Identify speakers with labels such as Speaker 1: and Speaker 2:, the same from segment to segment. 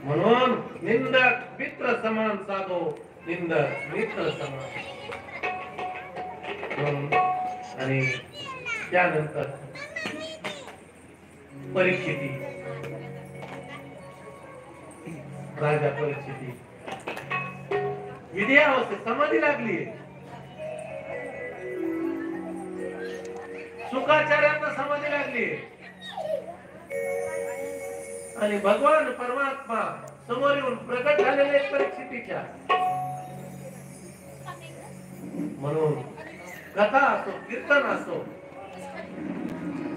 Speaker 1: म्हणून निंदक मित्र समान साधो, निंदक मित्र समान. आणि त्यानंतर परीक्षिती, राजा परीक्षिती विद्यावस्थेत समाधी लागली. शुकाचार्यांना समाधी लागली आणि भगवान परमात्मा समोर येऊन प्रकट झालेले परीक्षितीच्या. म्हणून कथा असो कीर्तन असो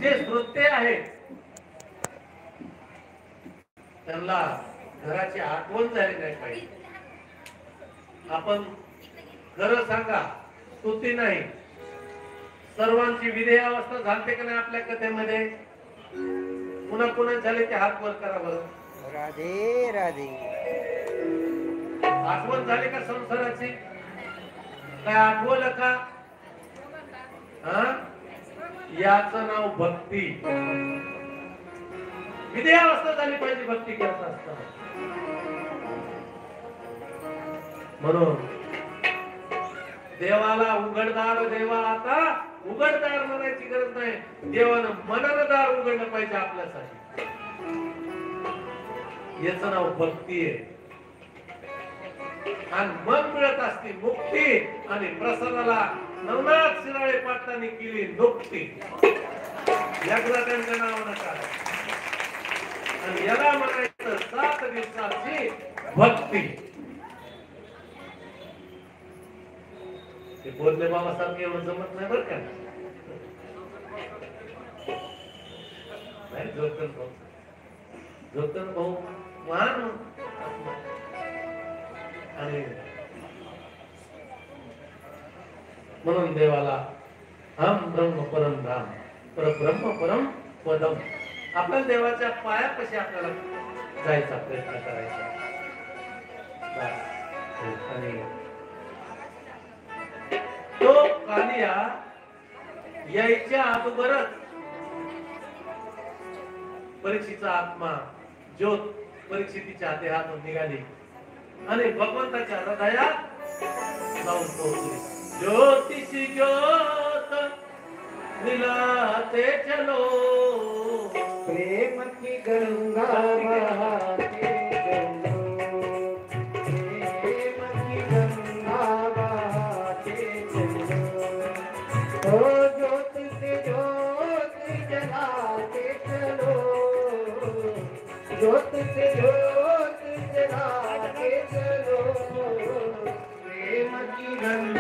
Speaker 1: जे श्रोते आहेत त्यांना घराची आठवण झाली नाही पाहिजे. आपण खरं सांगा, स्तुती नाही, सर्वांची विधेयावस्था झालते का नाही आपल्या कथेमध्ये? पुन्हा पुन्हा झाले ते हात वर करा बरं.
Speaker 2: राधे राधे.
Speaker 1: आठवण झाली का संसाराची? काय आठवलं का? याचं नाव भक्ती. विधेयावस्था झाली पाहिजे भक्ती करत असताना. म्हणून देवाला उघडदार, देवा आता उघडदार म्हणायची गरज नाही, देवानं मननदार उघडलं पाहिजे आपल्यासाठी. याच नाव भक्ती आहे. आणि मन मिळत असते मुक्ती, आणि प्रसादाला नवनाथ शिराळे पाटलांनी केली नुक्ती. याला त्यांचं नाव नका. आणि याला म्हणायचं 7 दिवसाची भक्ती. ते बोधले बाबा सारखे एवढं जमत नाही बरं का. नाही जोतन भाऊ महान. आणि म्हणून देवाला हम ब्रह्म परम धाम, परब्रह्म परम पदम. आपल्या देवाच्या पायापाशी आपल्याला जायचा प्रयत्न करायचा. आणि तो कालिया यायच्या अगोदरच परीक्षेचा आत्मा ज्योत परीक्षितीच्या देहातून निघाली आणि भगवंताच्या हृदयात जाऊन पोहोचली. ज्योतिषी ज्योत मिलाते चलो,
Speaker 2: प्रेम की गंगा बहाते चलो, प्रेम की गंगा बहाते चलो, ओ ज्योत से ज्योत जलाते चलो, ज्योत से ज्योत जलाते चलो, प्रेम की गंगा